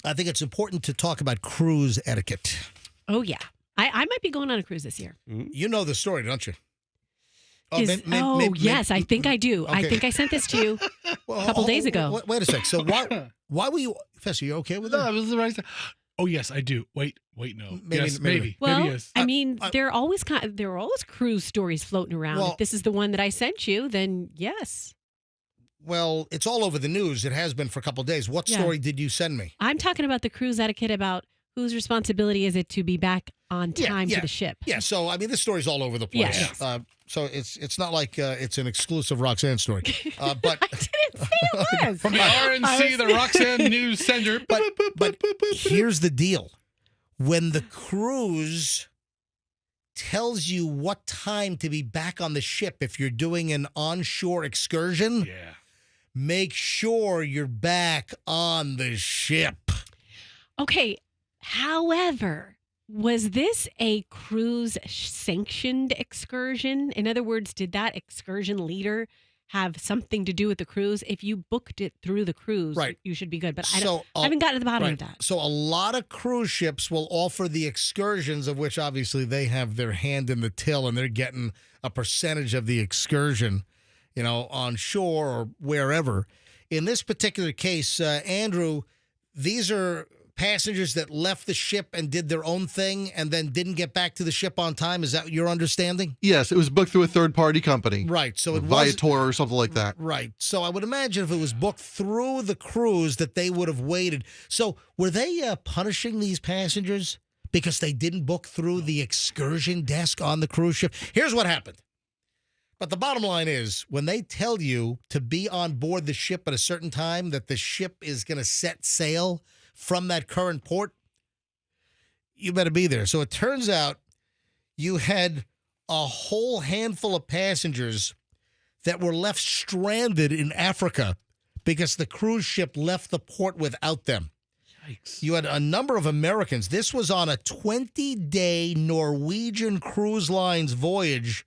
I think it's important to talk about cruise etiquette. Oh, yeah. I might be going on a cruise this year. You know the story, don't you? Yes, I think I do. Okay. I think I sent this to you a couple days ago. Wait a sec. So why were you, Fess, are you okay with No, that? it was the right. Oh yes, I do. Wait, no. Maybe- Yes, maybe. maybe. Well, Maybe yes. I mean, there are always cruise stories floating around. Well- If this is the one that I sent you, then yes. Well, it's all over the news. It has been for a couple of days. What Yeah. story did you send me? I'm talking about the cruise etiquette, about whose responsibility is it to be back on time to the ship. Yeah, so I mean, this story's all over the place. Yes. So it's not like it's an exclusive Roxanne story. But I didn't say it was. From the RNC, the Roxanne News Center. but here's the deal. When the cruise tells you what time to be back on the ship, if you're doing an onshore excursion, Yeah. make sure you're back on the ship. Okay. However, was this a cruise sanctioned excursion? In other words, did that excursion leader have something to do with the cruise? If you booked it through the cruise, Right. you should be good. But So, I haven't gotten to the bottom Right. of that. So a lot of cruise ships will offer the excursions, of which obviously they have their hand in the till and they're getting a percentage of the excursion, on shore or wherever. In this particular case, Andrew, these are passengers that left the ship and did their own thing and then didn't get back to the ship on time. Is that your understanding? Yes, it was booked through a third-party company. Right. So it was Viator or something like that. Right. So I would imagine if it was booked through the cruise that they would have waited. So were they punishing these passengers because they didn't book through the excursion desk on the cruise ship? Here's what happened. But the bottom line is when they tell you to be on board the ship at a certain time, that the ship is going to set sail from that current port, you better be there. So it turns out you had a whole handful of passengers that were left stranded in Africa because the cruise ship left the port without them. Yikes. You had a number of Americans. This was on a 20-day Norwegian Cruise Lines voyage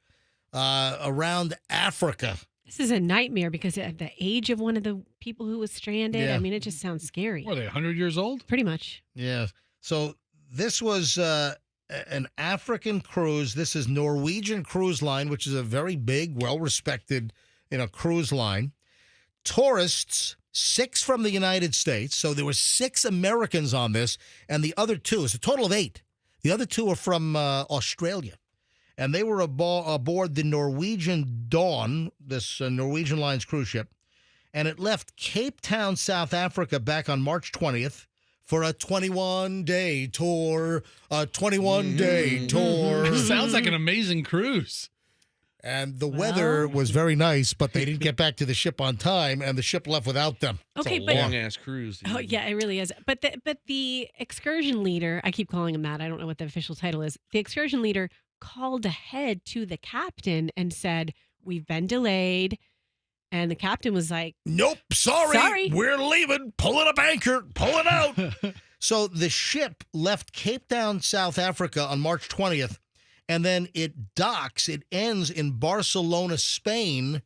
around Africa. This is a nightmare because of the age of one of the people who was stranded. Yeah. I mean, it just sounds scary. What are they, 100 years old? Pretty much. Yeah. So this was an African cruise. This is Norwegian Cruise Line, which is a very big, well-respected, cruise line. Tourists, 6 from the United States. So there were 6 Americans on this, and the other 2, it's a total of 8. The other 2 are from Australia. And they were aboard the Norwegian Dawn, this Norwegian Lines cruise ship, and it left Cape Town, South Africa back on March 20th for a 21-day tour, Sounds like an amazing cruise. And the weather was very nice, but they didn't get back to the ship on time, and the ship left without them. Okay, It's a but long ass cruise. oh yeah, it really is. But the excursion leader, I keep calling him that. I don't know what the official title is. The excursion leader called ahead to the captain and said, "We've been delayed." And the captain was like, Nope, sorry, Sorry. we're leaving. Pulling up anchor, pulling out. So the ship left Cape Town, South Africa on March 20th, and then it ends in Barcelona, Spain,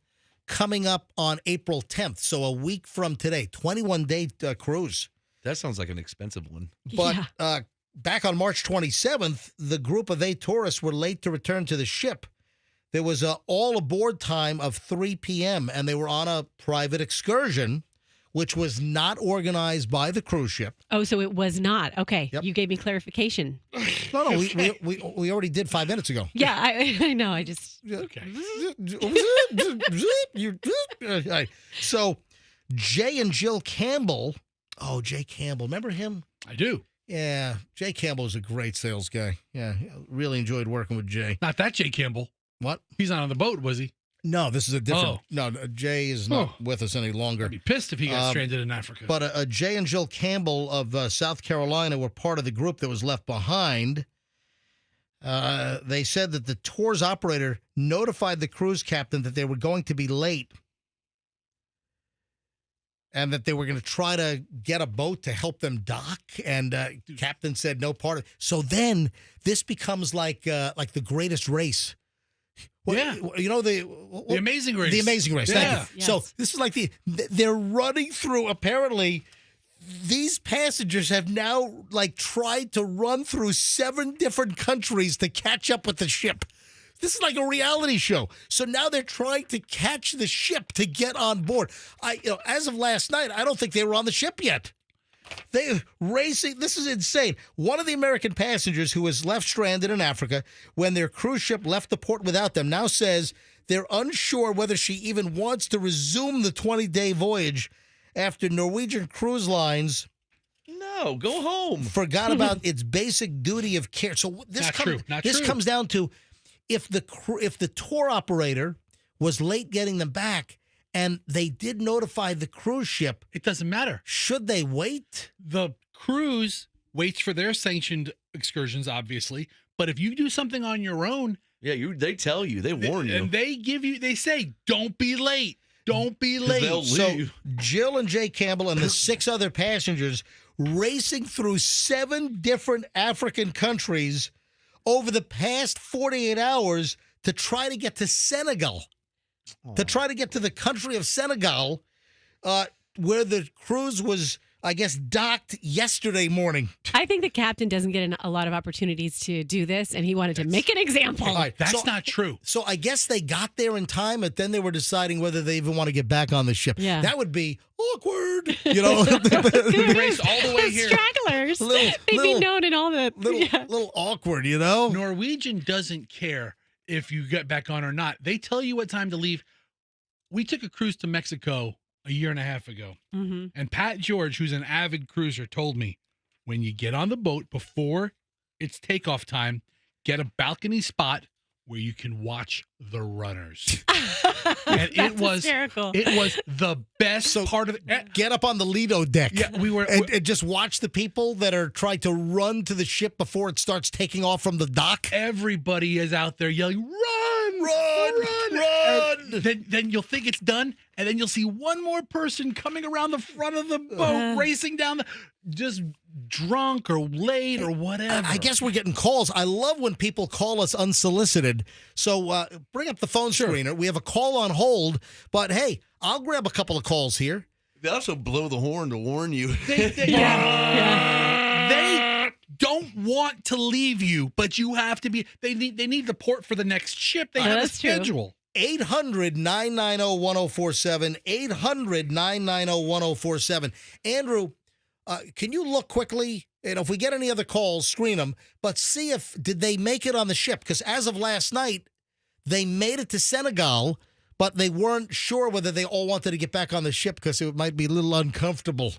coming up on April 10th. So a week from today, 21-day cruise. That sounds like an expensive one. But yeah. back on March 27th, the group of 8 tourists were late to return to the ship. There was an all-aboard time of 3 p.m., and they were on a private excursion, which was not organized by the cruise ship. Oh, so it was not. Okay. Yep. You gave me clarification. No, we already did 5 minutes ago. Yeah, I know. I just So Jay and Jill Campbell. Oh, Jay Campbell. Remember him? I do. Yeah. Jay Campbell is a great sales guy. Yeah. Really enjoyed working with Jay. Not that Jay Campbell. What? He's not on the boat, was he? No, this is a different. Oh. No, Jay is not with us any longer. I'd be pissed if he got stranded in Africa. But Jay and Jill Campbell of South Carolina were part of the group that was left behind. They said that the tour's operator notified the cruise captain that they were going to be late and that they were going to try to get a boat to help them dock. And captain said no part of it. So then this becomes like the greatest race. Yeah. You know, the Amazing Race. The Amazing Race. Yeah. Thank you. So this is like they're running through apparently these passengers have now tried to run through 7 different countries to catch up with the ship. This is like a reality show. So now they're trying to catch the ship to get on board. As of last night, I don't think they were on the ship yet. They're racing. This is insane. One of the American passengers who was left stranded in Africa when their cruise ship left the port without them now says they're unsure whether she even wants to resume the 20-day voyage after Norwegian Cruise Lines No, go home. forgot about its basic duty of care. So this comes down to if the tour operator was late getting them back and they did notify the cruise ship, It doesn't matter. should they wait? The cruise waits for their sanctioned excursions, obviously. But if you do something on your own, Yeah, they tell you. They warn you. and they say, don't be late. Don't be late. They'll So leave. Jill and Jay Campbell and the 6 other passengers racing through 7 different African countries over the past 48 hours to try to get to Senegal, to try to get to the country of Senegal, where the cruise was, I guess, docked yesterday morning. I think the captain doesn't get a lot of opportunities to do this, and he wanted to make an example. All right, That's so- not true. So I guess they got there in time, but then they were deciding whether they even want to get back on the ship. Yeah. That would be awkward, you know. Race all the way here. Stragglers. Little- They'd little- be known in all the. little awkward, you know. Norwegian doesn't care if you get back on or not. They tell you what time to leave. We took a cruise to Mexico a year and a half ago. Mhm. And Pat George, who's an avid cruiser, told me when you get on the boat before it's takeoff time, get a balcony spot where you can watch the runners. And That's hysterical. it was the best part of it. Get up on the Lido deck. Yeah, we were And just watch the people that are trying to run to the ship before it starts taking off from the dock. everybody is out there yelling, run, Run! And then you'll think it's done, and then you'll see one more person coming around the front of the boat, racing down just drunk or late or whatever. I guess we're getting calls. I love when people call us unsolicited. So bring up the phone screener. We have a call on hold, but hey, I'll grab a couple of calls here. They also blow the horn to warn you. They don't want to leave you, but you have to be. They need the port for the next ship. They have a That's true. schedule. 800-990-1047. 800-990-1047. Andrew, can you look quickly? And if we get any other calls, screen them, but see if did they make it on the ship? Because as of last night, they made it to Senegal, but they weren't sure whether they all wanted to get back on the ship because it might be a little uncomfortable.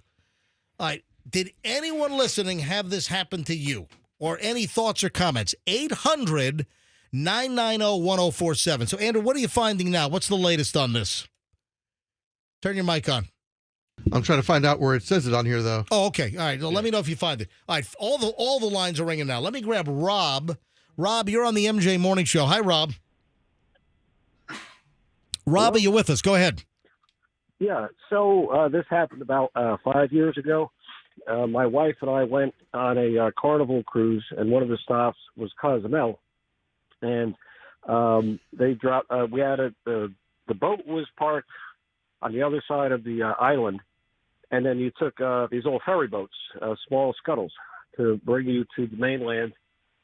All right. Did anyone listening have this happen to you? Or any thoughts or comments? 800-990-1047. So, Andrew, what are you finding now? What's the latest on this? Turn your mic on. I'm trying to find out where it says it on here, though. Oh, okay. All right. Well, let me know if you find it. All right. All the lines are ringing now. Let me grab Rob. Rob, you're on the MJ Morning Show. Hi, Rob. Rob, are you with us? Go ahead. Yeah, so this happened about 5 years ago. My wife and I went on a Carnival cruise, and one of the stops was Cozumel. And they dropped. We had the boat was parked on the other side of the island, and then you took these old ferry boats, small scuttles, to bring you to the mainland.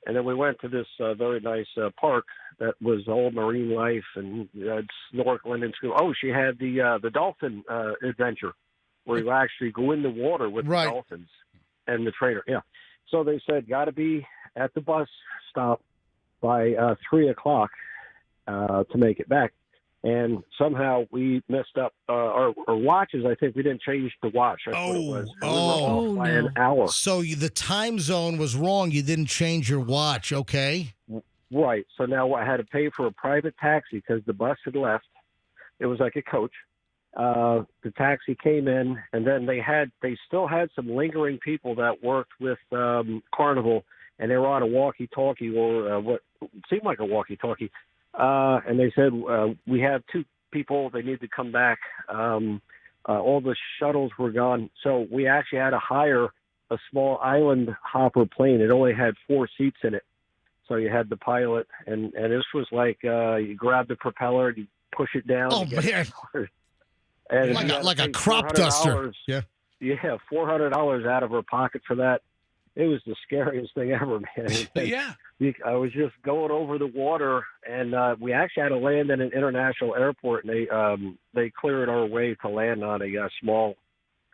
And then we went to this very nice park that was all marine life and snorkeling and school. Oh, she had the dolphin adventure where you actually go in the water with Right. the dolphins and the trainer. Yeah. So they said, got to be at the bus stop by 3 o'clock to make it back. And somehow we messed up our watches. I think we didn't change the watch. That's what it was. And we were off by an hour. So the time zone was wrong. You didn't change your watch. Okay. Right. So now I had to pay for a private taxi because the bus had left. It was like a coach. The taxi came in, and then they still had some lingering people that worked with Carnival, and they were on a walkie-talkie or what seemed like a walkie-talkie. And they said, we have 2 people. They need to come back. All the shuttles were gone. So we actually had to hire a small island hopper plane. It only had 4 seats in it. So you had the pilot, and this was like you grab the propeller, you push it down. Oh, to get man. it started. And Like you a- had to like a pay crop duster. $400. Yeah. yeah, $400 out of her pocket for that. It was the scariest thing ever, man. Yeah. I was just going over the water, and we actually had to land in an international airport, and they cleared our way to land on a small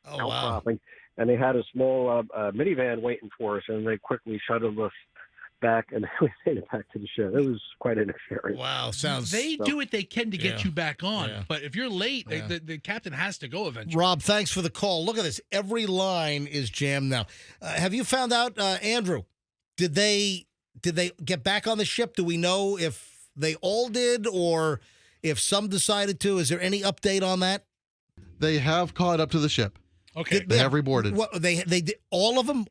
Oh, wow. outcropping, and they had a small minivan waiting for us, and they quickly shuttled us back, and we made it back to the ship. It was quite an experience. Wow. Sounds. They do what they can to get Yeah. you back on. Yeah. But if you're late, Yeah. the captain has to go eventually. Rob, thanks for the call. Look at this. Every line is jammed now. Have you found out, Andrew? Did they get back on the ship? Do we know if they all did, or if some decided to? Is there any update on that? They have caught up to the ship. Okay. They have reboarded. What they did? All of them.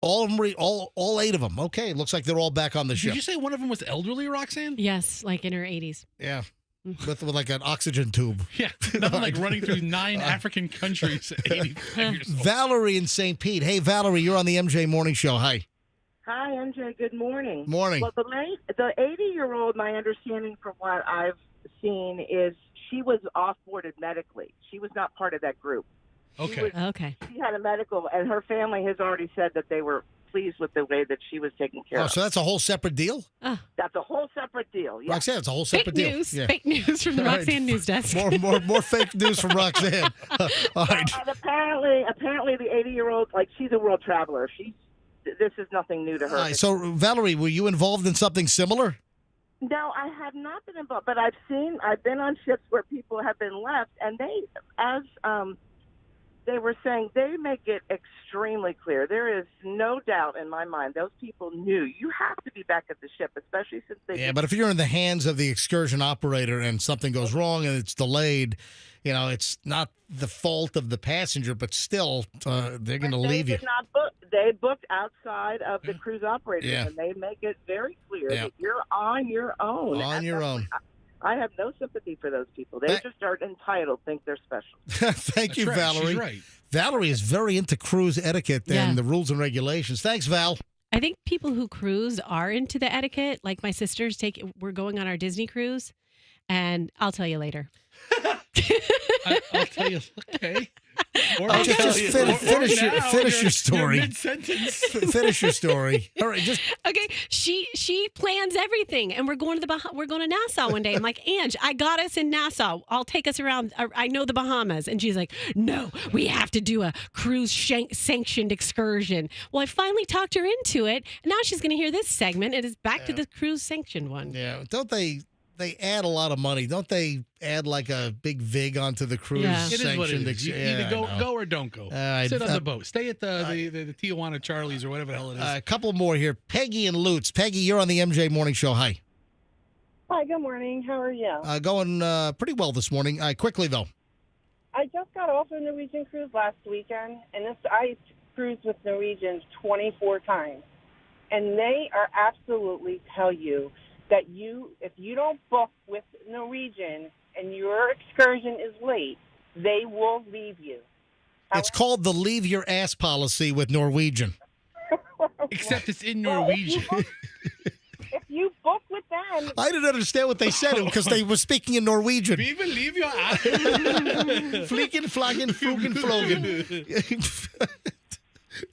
All eight of them. Okay, it looks like they're all back on the ship. Did you say one of them was elderly, Roxanne? Yes, like in her 80s. Yeah, with like an oxygen tube. Yeah. Nothing like running through 9 African countries at 85 years old. Valerie in St. Pete. Hey, Valerie, you're on the MJ Morning Show. Hi. Hi, MJ. Good morning. Morning. Well, the 80-year-old, my understanding from what I've seen is she was off-boarded medically. She was not part of that group. Okay. Okay. She had a medical, and her family has already said that they were pleased with the way that she was taken care Oh, of. so that's a whole separate deal? That's a whole separate deal. Yeah. Roxanne, it's a whole Fake separate deal. news. Yeah. Fake news from the All right. Roxanne News Desk. More fake news from Roxanne. All right. And apparently, the 80-year-old, like, she's a world traveler. This is nothing new to her. All right. So, Valerie, were you involved in something similar? No, I have not been involved, but I've been on ships where people have been left, and they were saying, they make it extremely clear. There is no doubt in my mind those people knew you have to be back at the ship, especially since they. Yeah, but if you're in the hands of the excursion operator and something goes wrong and it's delayed, it's not the fault of the passenger, but still, they're going to leave you. Did not book. They booked outside of the cruise operator, Yeah. and they make it very clear Yeah. that you're on your own. On your own. I have no sympathy for those people. They just are entitled, think they're special. Thank you, That's right. Valerie. She's right. Valerie is very into cruise etiquette Yeah. and the rules and regulations. Thanks, Val. I think people who cruise are into the etiquette. Like my sisters we're going on our Disney cruise, and I'll tell you later. I'll tell you. Okay. Or Oh, just finish your You're story. mid-sentence. Finish your story. All right, just Okay, she plans everything, and we're going to Nassau one day. I'm like, Ange, I got us in Nassau. I'll take us around. I know the Bahamas, and she's like, no, we have to do a cruise sanctioned excursion. Well, I finally talked her into it, and now she's going to hear this segment, and it's back to the cruise sanctioned one. yeah. Don't they add a lot of money? Don't they add like a big vig onto the cruise Yeah. It is what it sanctioned? is. You Yeah, either I know. go or don't go. Sit on the boat. Stay at the Tijuana Charlie's or whatever the hell it is. A couple more here. Peggy and Lutz. Peggy, you're on the MJ Morning Show. Hi. Hi, good morning. How are you? Going pretty well this morning. Quickly, though. I just got off a Norwegian cruise last weekend, and I cruised with Norwegians 24 times. And they are absolutely tell you that if you don't book with Norwegian and your excursion is late, they will leave you. It's called the leave your ass policy with Norwegian. Except it's in Norwegian. If you book with them, I didn't understand what they said because they were speaking in Norwegian. We will leave your ass. Fleekin', flaggin', fugen, flogen.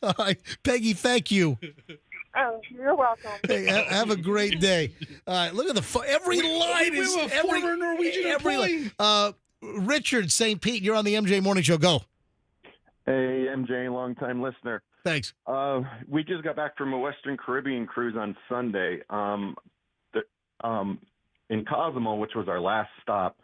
All right. Peggy, thank you. oh, you're welcome. Hey, have a great day. All right, look at every line we is were a former Norwegian employee. Richard St. Pete, you're on the MJ Morning Show. Go. Hey, MJ, long-time listener. Thanks. We just got back from a Western Caribbean cruise on Sunday. In Cozumel, which was our last stop,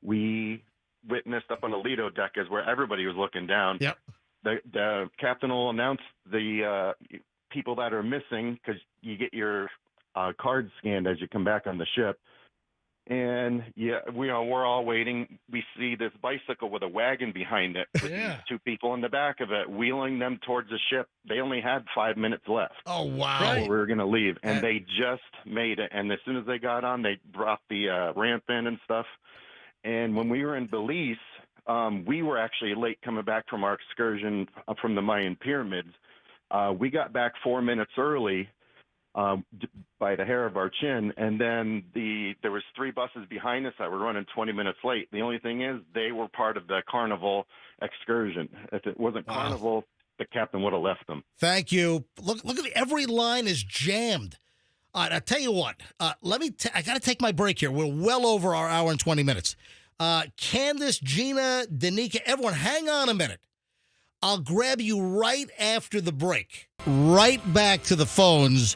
we witnessed up on the Lido deck as where everybody was looking down. Yep. The captain will announce the people that are missing because you get your card scanned as you come back on the ship. And yeah, we're all waiting. We see this bicycle with a wagon behind it. With Yeah. two people in the back of it, wheeling them towards the ship. They only had 5 minutes left. Oh, wow. before we were going to leave, and they just made it. And as soon as they got on, they brought the ramp in and stuff. And when we were in Belize, we were actually late coming back from our excursion from the Mayan pyramids. We got back 4 minutes early. by the hair of our chin. And then there was 3 buses behind us that were running 20 minutes late. The only thing is they were part of the carnival excursion. If it wasn't carnival, the captain would have left them. Thank you. Look at every line is jammed. All right, I'll tell you what. I got to take my break here. We're well over our hour and 20 minutes. Candace, Gina, Danica, everyone, hang on a minute. I'll grab you right after the break. Right back to the phones.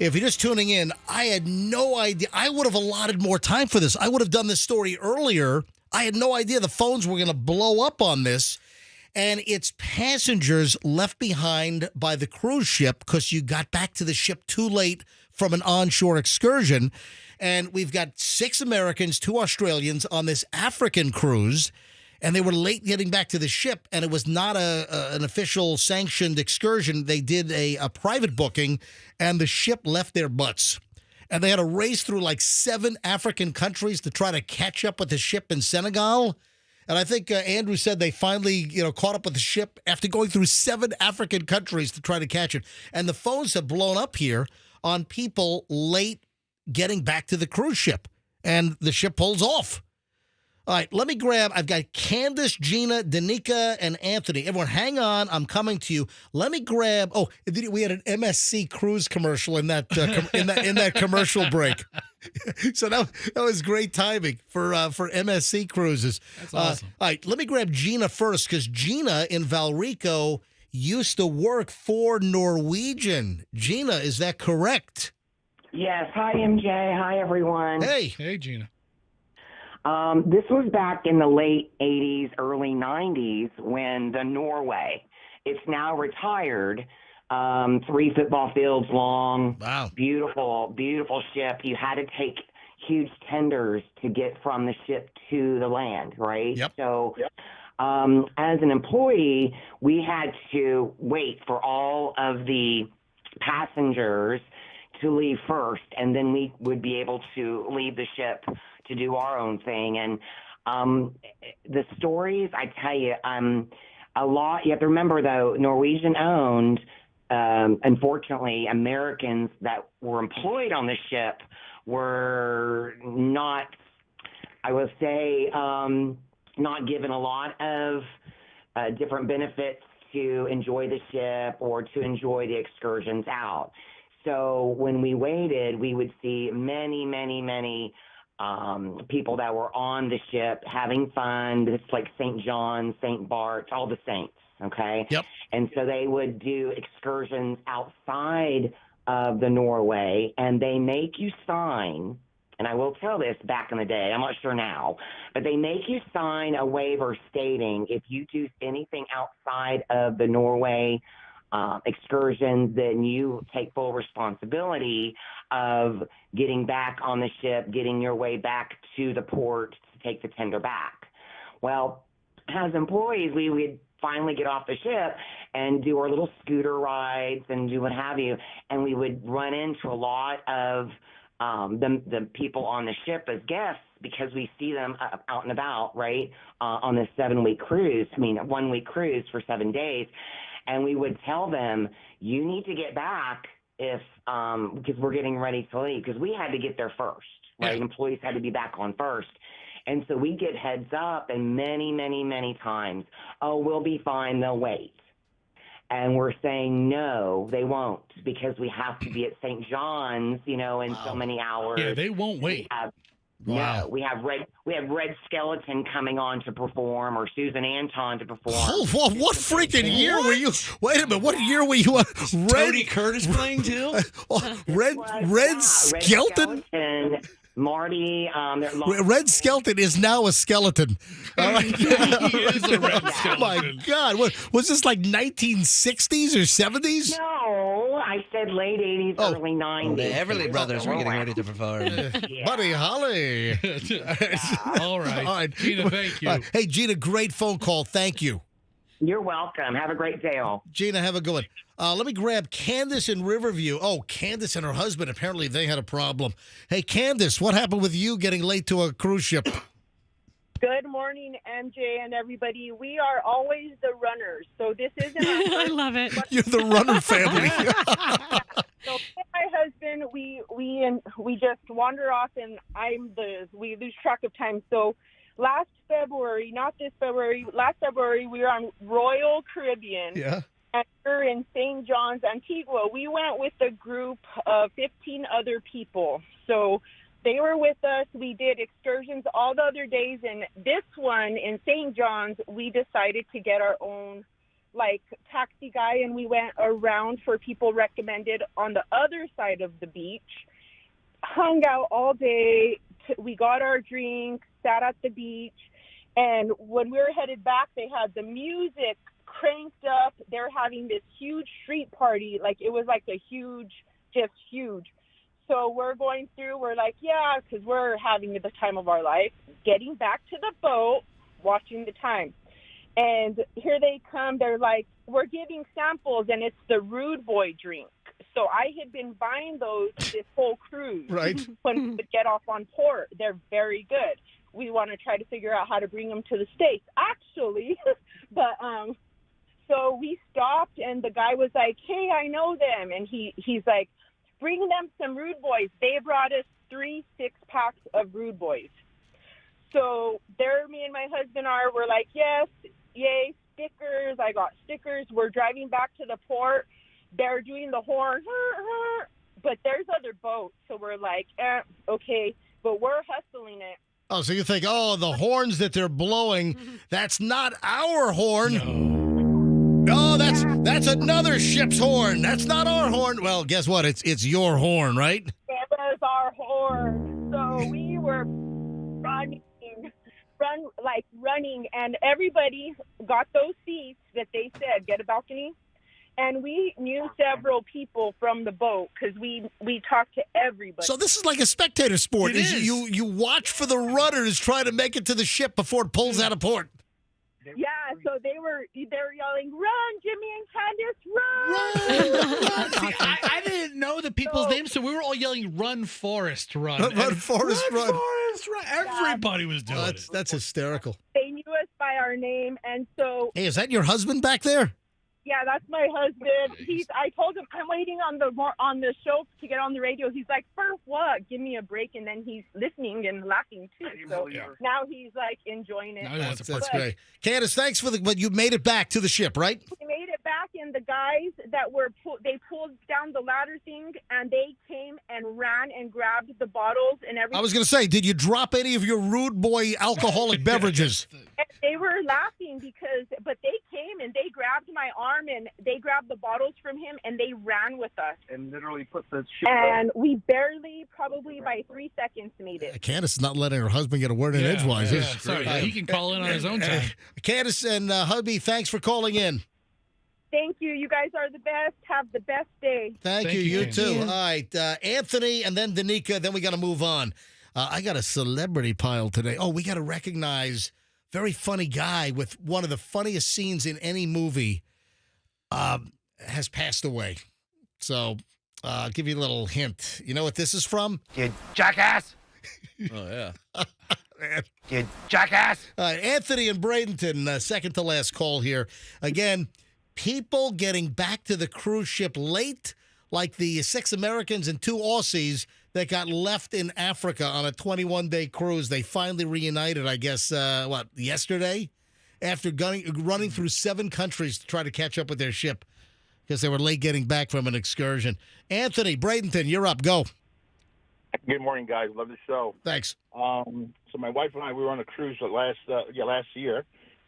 If you're just tuning in, I had no idea. I would have allotted more time for this. I would have done this story earlier. I had no idea the phones were going to blow up on this. And it's passengers left behind by the cruise ship because you got back to the ship too late from an onshore excursion. And we've got 6 Americans, 2 Australians on this African cruise. And they were late getting back to the ship, and it was not an official sanctioned excursion. They did a private booking, and the ship left their butts. And they had to race through like 7 African countries to try to catch up with the ship in Senegal. And I think Andrew said they finally, caught up with the ship after going through 7 African countries to try to catch it. And the phones have blown up here on people late getting back to the cruise ship, and the ship pulls off. All right, I've got Candace, Gina, Danica, and Anthony. Everyone, hang on. I'm coming to you. Let me grab. Oh, we had an MSC cruise commercial in that in that commercial break. So that was great timing for MSC cruises. That's awesome. All right, let me grab Gina first because Gina in Valrico used to work for Norwegian. Gina, is that correct? Yes. Hi, MJ. Hi, everyone. Hey, Gina. This was back in the late 80s, early 90s when the Norway, it's now retired, 3 football fields long. Wow. Beautiful, beautiful ship. You had to take huge tenders to get from the ship to the land, right? Yep. So as an employee, we had to wait for all of the passengers to leave first, and then we would be able to leave the ship to do our own thing. And the stories, I tell you, a lot. You have to remember, though, Norwegian owned, unfortunately, Americans that were employed on the ship were not, I would say, not given a lot of different benefits to enjoy the ship or to enjoy the excursions out. So when we waited, we would see many, many, many people that were on the ship having fun. It's like St. John, St. Bart's, all the saints, okay? Yep. And so they would do excursions outside of the Norway, and they make you sign, and I will tell this back in the day, I'm not sure now, but they make you sign a waiver stating if you do anything outside of the Norway excursions, then you take full responsibility of getting back on the ship, getting your way back to the port to take the tender back. Well, as employees, we would finally get off the ship and do our little scooter rides and do what have you, and we would run into a lot of the people on the ship as guests because we see them out and about, right, on this 7-week cruise, 1-week cruise for 7 days. And we would tell them, you need to get back because we're getting ready to leave, because we had to get there first, right? Yeah. Employees had to be back on first. And so we get heads up, and many, many, many times, oh, we'll be fine, they'll wait. And we're saying, no, they won't, because we have to be at St. John's, in so many hours. Yeah, they won't wait. No, we have Red Skeleton coming on to perform, or Susan Anton to perform. Oh, what freaking year were you? Wait a minute, what year were you on? Tony Curtis playing too? Red Skeleton? Marty. Red Skeleton is now a skeleton. All right. He is a red skeleton. Oh, my God. What, was this like 1960s or 70s? No, I said late 80s, early 90s. The Everly Brothers were getting ready to perform. Yeah. Buddy Holly. All right. Gina, thank you. Hey, Gina, great phone call. Thank you. You're welcome. Have a great day, all. Gina, have a good one. Let me grab Candace in Riverview. Oh, Candace and her husband, apparently they had a problem. Hey, Candace, what happened with you getting late to a cruise ship? Good morning, MJ and everybody. We are always the runners, so this isn't our I love it. You're the runner family. So my husband then we just wander off, and we lose track of time. So last February, we were on Royal Caribbean. Yeah. And we're in St. John's, Antigua. We went with a group of 15 other people. So they were with us. We did excursions all the other days. And this one in St. John's, we decided to get our own, taxi guy. And we went around for people recommended on the other side of the beach, hung out all day. We got our drinks, sat at the beach. And when we were headed back, they had the music cranked up. They're having this huge street party. It was just huge. So we're going through, we're like, yeah, because we're having the time of our life. Getting back to the boat, watching the time. And here they come. They're like, we're giving samples, and it's the Rude Boy drink. So I had been buying those this whole cruise. Right. When we would get off on port. They're very good. We want to try to figure out how to bring them to the States, actually. But so we stopped, and the guy was like, hey, I know them. And he's like, bring them some Rude Boys. They brought us 3 6-packs of Rude Boys. So there me and my husband we're like, yes, yay, stickers. I got stickers. We're driving back to the port. They're doing the horn, but there's other boats. So we're like, okay, but we're hustling it. Oh, so you think, the horns that they're blowing, that's not our horn. No, that's another ship's horn. That's not our horn. Well, guess what? It's your horn, right? That was our horn. So we were running, and everybody got those seats that they said, get a balcony. And we knew several people from the boat because we talked to everybody. So this is like a spectator sport. It is. You watch for the runners trying to make it to the ship before it pulls out of port. Yeah, so they're yelling, run, Jimmy and Candace, run! See, I didn't know the people's names, so we were all yelling, run, Forrest, run. Run, Forrest, run. Forrest, run. Everybody was doing it. That's hysterical. They knew us by our name, and so... Hey, is that your husband back there? Yeah, that's my husband. I told him I'm waiting on the show to get on the radio. He's like, for what? Give me a break. And then he's listening and laughing too. So now he's enjoying it. No, that's great. Candace, thanks but you made it back to the ship, right? We made it back, and the guys that they pulled down the ladder thing, and they came and ran and grabbed the bottles and everything. I was going to say, did you drop any of your Rude Boy alcoholic beverages? And they were laughing but they came and they grabbed my arm and they grabbed the bottles from him and they ran with us. And literally put the ship And we barely, probably by 3 seconds, made it. Candace is not letting her husband get a word in edgewise. Yeah. Sorry, he can call in on his own time. Candace and hubby, thanks for calling in. Thank you. You guys are the best. Have the best day. Thank you. You Candace. too. All right. Anthony and then Danica. Then we got to move on. I got a celebrity pile today. Oh, we got to recognize very funny guy with one of the funniest scenes in any movie has passed away. So I'll give you a little hint. You know what this is from? You jackass! Oh, yeah. Man. You jackass! All right, Anthony and Bradenton, second to last call here. Again, people getting back to the cruise ship late, like the 6 Americans and 2 Aussies that got left in Africa on a 21-day cruise. They finally reunited, I guess, yesterday? After running through 7 countries to try to catch up with their ship because they were late getting back from an excursion. Anthony, Bradenton, you're up. Go. Good morning, guys. Love the show. Thanks. So my wife and I, we were on a cruise last year,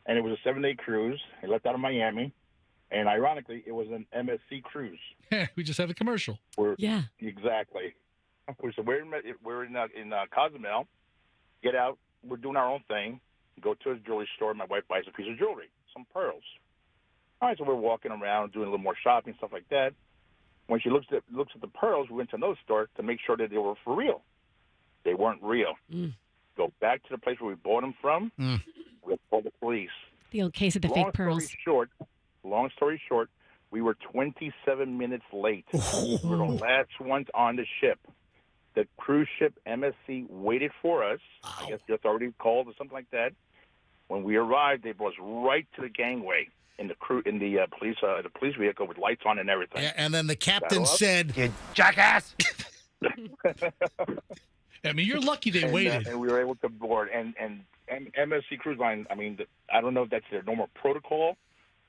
and it was a 7-day cruise. It left out of Miami, and ironically, it was an MSC cruise. We just had a commercial. Yeah. Exactly. So we're in Cozumel. Get out. We're doing our own thing. Go to a jewelry store. My wife buys a piece of jewelry, some pearls. All right, so we're walking around, doing a little more shopping, stuff like that. When she looks at the pearls, we went to another store to make sure that they were for real. They weren't real. Go back to the place where we bought them from. We'll call the police. The old case of the fake pearls. Long story short, we were 27 minutes late. We were the last ones on the ship. The cruise ship MSC waited for us. I guess the authority called or something like that. When we arrived, they brought us right to the gangway in the police vehicle with lights on and everything. Yeah, and then the captain said, You jackass! I mean, you're lucky they and, waited. and we were able to board. And MSC Cruise Line, I mean, I don't know if that's their normal protocol,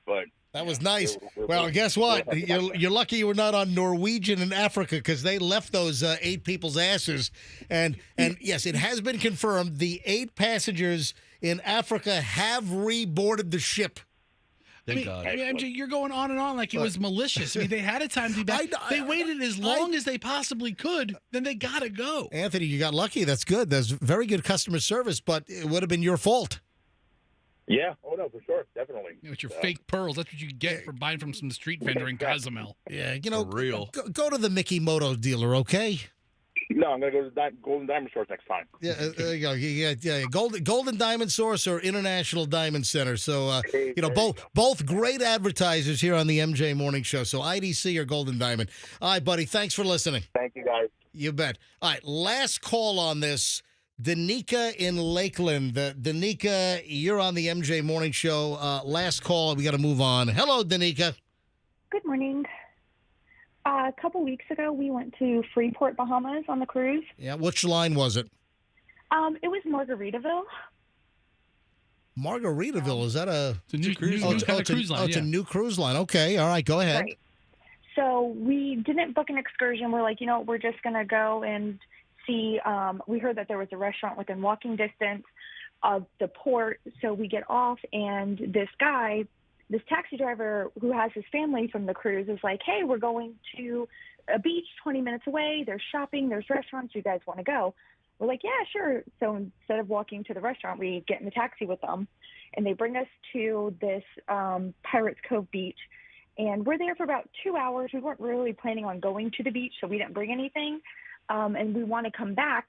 but that was nice. Well, guess what? You're lucky you were not on Norwegian in Africa because they left those 8 people's asses. And yes, it has been confirmed the 8 passengers in Africa have reboarded the ship. Thank God. I mean, MJ, you're going on and on like it was malicious. I mean, they had a time to be back. They waited as long as they possibly could. Then they got to go. Anthony, you got lucky. That's good. That's very good customer service, but it would have been your fault. Yeah. Oh, no, for sure. Definitely. With your fake pearls, that's what you get for buying from some street vendor in Cozumel. Yeah, For real. Go to the Mickey Moto dealer, okay? No, I'm going to go to the Golden Diamond Source next time. Yeah, there you go. Yeah, Golden Diamond Source or International Diamond Center. So, both great advertisers here on the MJ Morning Show. So, IDC or Golden Diamond. All right, buddy. Thanks for listening. Thank you, guys. You bet. All right, last call on this. Danica in Lakeland. Danica, you're on the MJ Morning Show. Last call. We got to move on. Hello, Danica. Good morning. A couple weeks ago, we went to Freeport, Bahamas on the cruise. Yeah, which line was it? It was Margaritaville. Margaritaville, is that a new cruise line? It's a new cruise line. Okay, all right, go ahead. Right. So we didn't book an excursion. We're like, we're just going to go and see. We heard that there was a restaurant within walking distance of the port. So we get off, and this taxi driver who has his family from the cruise is like, hey, we're going to a beach 20 minutes away. There's shopping, there's restaurants. You guys want to go? We're like, yeah, sure. So instead of walking to the restaurant, we get in the taxi with them, and they bring us to this Pirates Cove beach. And we're there for about 2 hours. We weren't really planning on going to the beach, so we didn't bring anything. And we want to come back,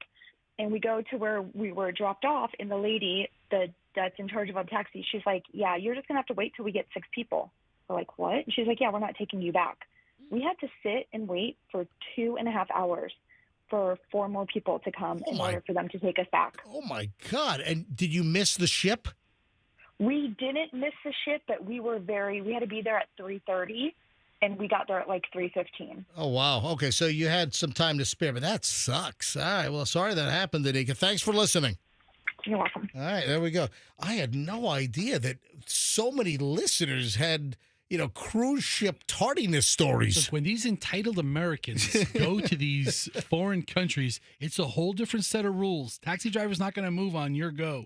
and we go to where we were dropped off, and the lady that's in charge of our taxi, she's like, yeah, you're just going to have to wait till we get 6 people. We're like, what? And she's like, yeah, we're not taking you back. We had to sit and wait for 2.5 hours for 4 more people to come in order for them to take us back. Oh, my God. And did you miss the ship? We didn't miss the ship, but we had to be there at 3:30, and we got there at like 3:15. Oh, wow. Okay, so you had some time to spare, but that sucks. All right, well, sorry that happened, Danica. Thanks for listening. You're welcome. All right, there we go. I had no idea that so many listeners had, cruise ship tardiness stories. Look, when these entitled Americans go to these foreign countries, it's a whole different set of rules. Taxi driver's not going to move on your go.